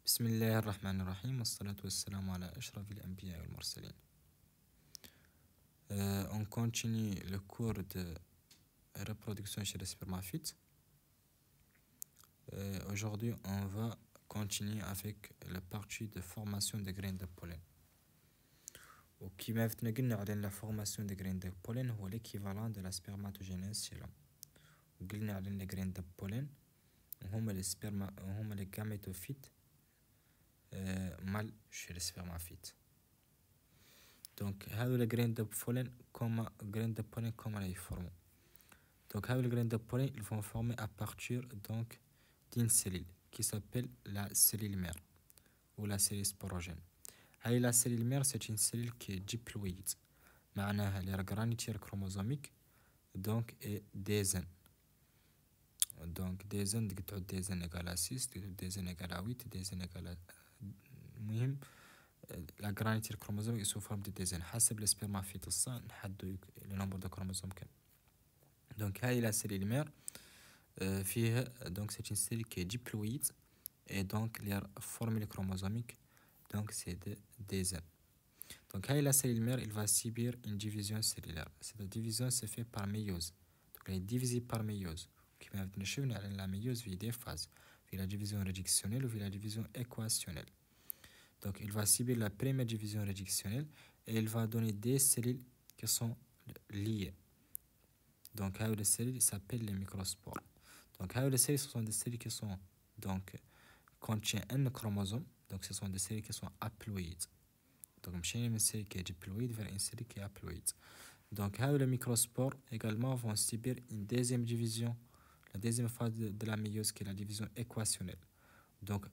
بسم الله الرحمن الرحيم والصلاة والسلام على أشرف الأنبياء والمرسلين. On continue le cours de reproduction chez les spermaphites. Aujourd'hui, on va continuer avec la partie de formation des graines de pollen. وكما قلنا على la formation des graines de pollen هو l'équivalent de la spermatogénèse chez l'homme. وقلنا على les graines de pollen هما les gamétophytes mâles chez les spermaphites. Donc, les graines de pollen, comment les forment? Donc, les graines de pollen, ils vont former à partir donc d'une cellule qui s'appelle la cellule mère ou la cellule sporogène. La cellule mère, c'est une cellule qui est diploïde. معناها les granitières chromosomiques donc et des N. Donc, des N, des N égale à 6, des N égale à 8, des N égale à المهم la granitière chromosomique est sous forme de DZN. حسب السبرمافيت الصا نحدو le nombre de chromosomes كام. Donc هاي la cellule mère فيها donc c'est une cellule qui est diploïde et donc les formules chromosomiques donc c'est de DZN. Donc هاي la cellule mère il va subir une division cellulaire. Cette division se fait par méiose. Donc elle est divisée par méiose. كما نشوفنا على la méiose في des phases. في la division réductionnelle ou في la division équationnelle. Donc, il va cibler la première division réductionnelle et il va donner des cellules qui sont liées. Donc, les cellules s'appellent les microspores. Donc, les cellules, ce sont des cellules qui sont donc contiennent un chromosome. Donc, ce sont des cellules qui sont haploïdes. Donc, je suis une cellule qui est diploïde vers une cellule qui est haploïde. Donc, les microspores également vont subir une deuxième division, la deuxième phase de la méiose qui est la division équationnelle. Donc,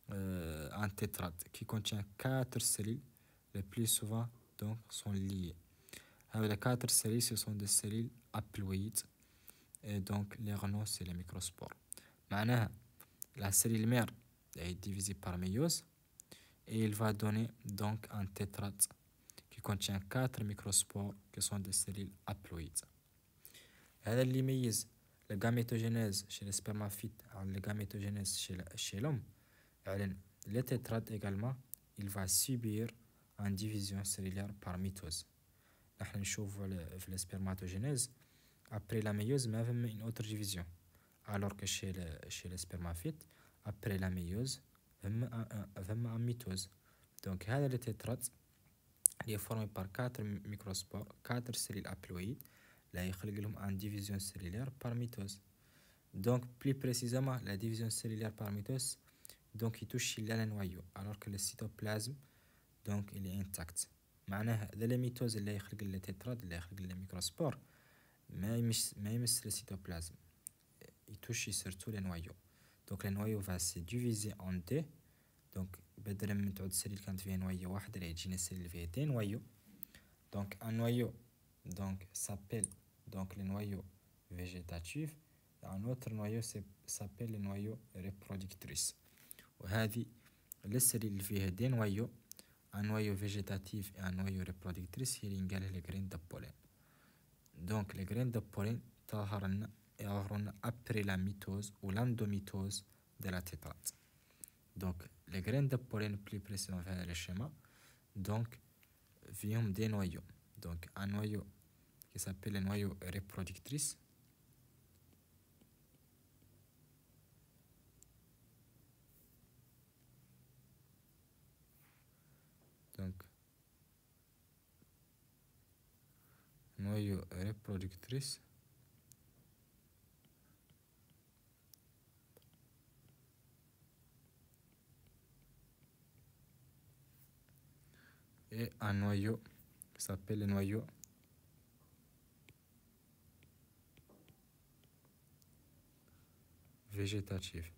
un tétrade qui contient 4 cellules, les plus souvent donc sont liées. Les 4 cellules, ce sont des cellules haploïdes et donc les noms c'est les microspores. معناها la cellule mère est divisée par méiose et il va donner donc un tétrade qui contient 4 microspores qui sont des cellules haploïdes. هذا اللي يميز la gamétogénèse chez les spermaphites عن la gamétogénèse chez l'homme. Le tétrade également, il va subir une division cellulaire par mitose. Nous voyons la spermatogénèse, après la méiose, mais avec une autre division. Alors que chez les spermaphites, après la méiose, il y a une mitose. Donc, le tétrade est formé par 4 microspores, 4 cellules haploïdes, là, il y a une division cellulaire par mitose. Donc, plus précisément, la division cellulaire par mitose, donc il touche le noyau alors que le cytoplasme donc il est intact. معناها ذا الميتوز اللي يخلق التتراد اللي يخلق الميكروسبور ما يمس le cytoplasme. Il touche surtout le noyau. Donc le noyau va se diviser en deux. Donc بدل من تعود السليل كانت فيها نويو واحد راح يجينا السليل فيها deux noyaux. Donc un noyau donc s'appelle donc le noyau végétatif. Un autre noyau s'appelle le noyau reproductrice. وهذه السليل اللي فيها دي نويو un noyau végétatif et un noyau reproductrice هي اللي نقالها les graines de pollen. Donc les graines de pollen يظهرن après la mitose ou l'endomitose de la tétrade. Donc les graines de pollen plus précisément في هذا الشيما donc فيهم des noyaux. Donc un noyau qui s'appelle le noyau reproductrice. Donc, noyau reproductrice et un noyau qui s'appelle le noyau végétatif.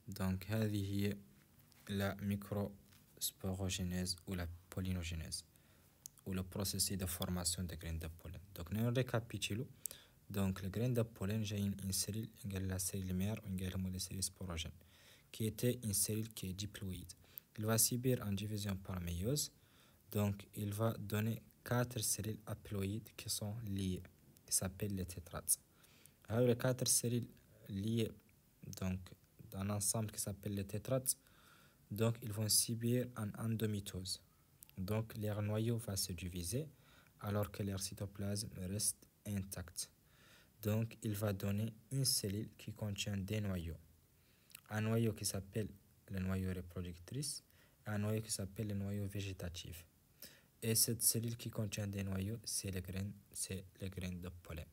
Donc هذه هي la microsporogénèse ou la pollinogénèse ou le processus de formation des graines de pollen. Donc nous récapitulons. Donc les graines de pollen j'ai une cellule, la cellule mère ou la cellule sporogène qui était une cellule qui est diploïde. Il va subir une division par méiose. Donc il va donner 4 cellules haploïdes qui sont liées, qui s'appellent les tétrates. Alors les 4 cellules liées donc dans l'ensemble qui s'appelle les tétrates, donc ils vont subir une endomitose. Donc leur noyau va se diviser alors que leur cytoplasme reste intact. Donc il va donner une cellule qui contient des noyaux. Un noyau qui s'appelle le noyau reproductrice et un noyau qui s'appelle le noyau végétatif. Et cette cellule qui contient des noyaux, c'est les graines de pollen.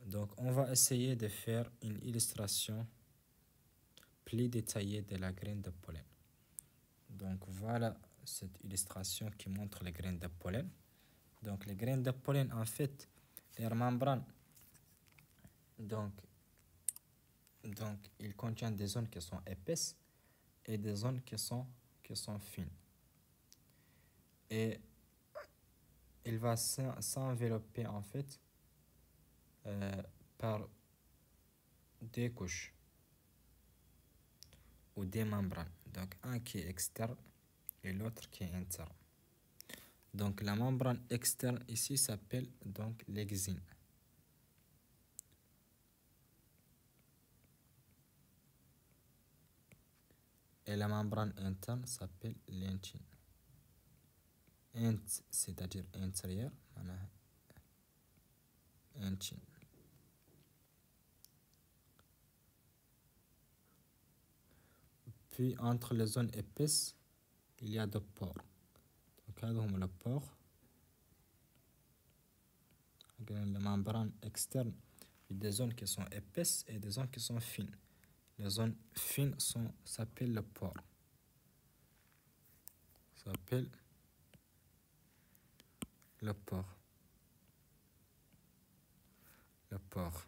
Donc on va essayer de faire une illustration plus détaillée de la graine de pollen. Donc voilà cette illustration qui montre les graines de pollen. Donc les graines de pollen, en fait, leur membrane, donc ils contiennent des zones qui sont épaisses et des zones qui sont fines. Et il va s'envelopper en fait par des couches ou des membranes. Donc un qui est externe et l'autre qui est interne. Donc la membrane externe ici s'appelle donc l'exine. Et la membrane interne s'appelle l'intine. Int, c'est-à-dire intérieur, intine. Puis entre les zones épaisses, il y a deux pores. Donc هذا هم le pore. La membrane externe, il y a des zones qui sont épaisses et des zones qui sont fines. Les zones fines s'appellent le pore. S'appelle le pore. Le pore.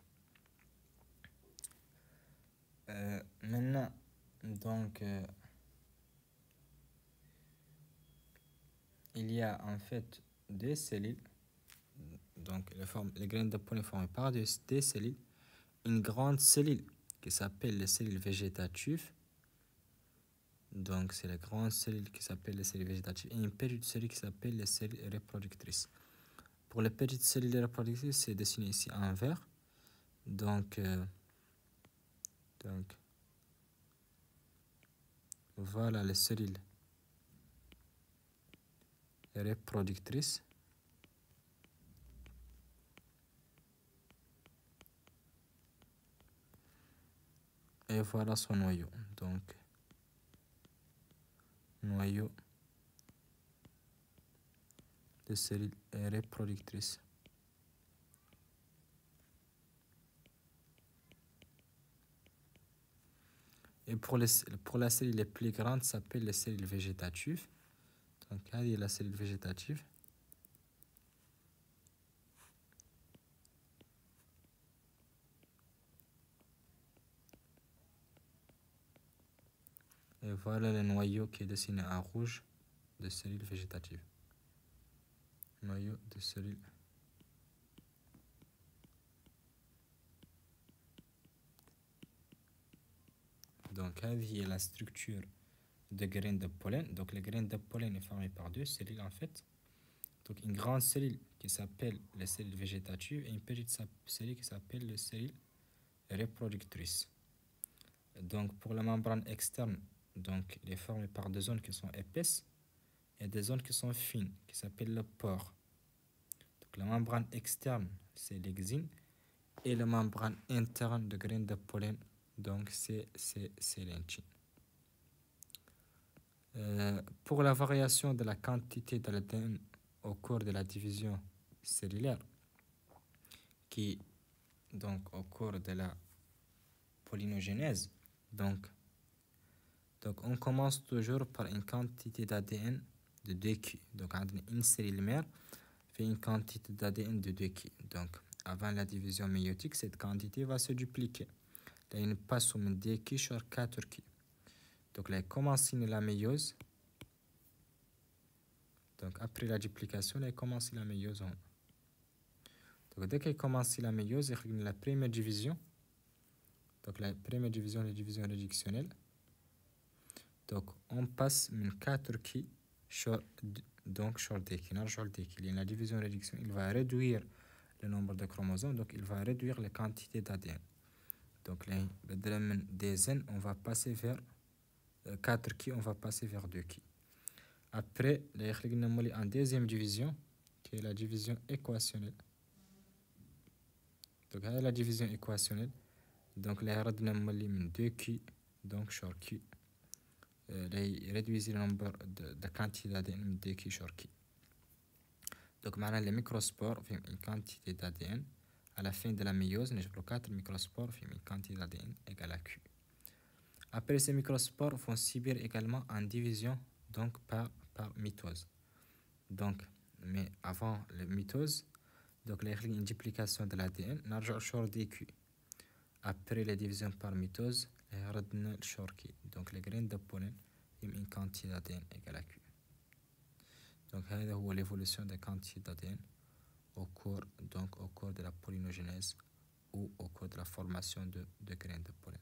Maintenant, donc, il y a en fait des cellules. Donc, les graines de pollen formées par des cellules. Une grande cellule qui s'appelle les cellules végétatives. Donc, c'est la grande cellule qui s'appelle les cellules végétatives. Et une petite cellule qui s'appelle les cellules reproductrices. Pour les petites cellules reproductrices, c'est dessiné ici en vert. Donc, voilà les cellules reproductrices. Et voilà son noyau. Donc, noyau de cellules reproductrices. Et pour la cellule les plus grande, ça s'appelle les cellules végétatives. Donc, là, il y a la cellule végétative. Et voilà le noyau qui est dessiné en rouge de cellules végétatives. Noyau de cellules. Donc, هذه est la structure de graines de pollen. Donc, les graines de pollen est formée par deux cellules en fait. Donc, une grande cellule qui s'appelle les cellules végétatives et une petite cellule qui s'appelle les cellules reproductrices. Donc, pour la membrane externe, donc, elle est formée par des zones qui sont épaisses et des zones qui sont fines, qui s'appellent le pore. Donc, la membrane externe, c'est l'exine, et la membrane interne de graines de pollen, donc, c'est l'intine. Pour la variation de la quantité de l'ADN au cours de la division cellulaire, donc au cours de la polynogénèse, donc on commence toujours par une quantité d'ADN de 2 Q. Donc, une cellule mère fait une quantité d'ADN de 2 Q. Donc, avant la division méiotique, cette quantité va se dupliquer. Là, il passe de 2 Q sur 4 Q. Donc, là, il commence la méiose. Donc, après la duplication, là, il commence la méiose. Donc, dès qu'il commence la méiose, il y a la première division. Donc, la première division, la division réductionnelle. Donc, on passe de 4 Q sur donc short decay. La division-réduction, il va réduire le nombre de chromosomes, donc il va réduire les quantités d'ADN. Donc des N, on va passer vers 4 qui, on va passer vers 2 qui. Après, en deuxième division, qui est la division équationnelle. Donc, la division équationnelle. Donc, les radnamoli 2 qui, donc short qui. Réduire le nombre de quantités d'ADN 2 qui short qui. Donc, maintenant, les microspores ont une quantité d'ADN. À la fin de la méiose, nous avons 4 microspores ont une quantité d'ADN égale à Q. Après, ces microspores vont subir également en division donc par mitose. Donc, mais avant la mitose, donc il y a une duplication de l'ADN, on a short DQ. Après la division par mitose, il y a le short Q. Donc, les graines de pollen ont une quantité d'ADN égale à Q. Donc, c'est l'évolution des quantités d'ADN au cours de la polynogénèse ou au cours de la formation de graines de pollen.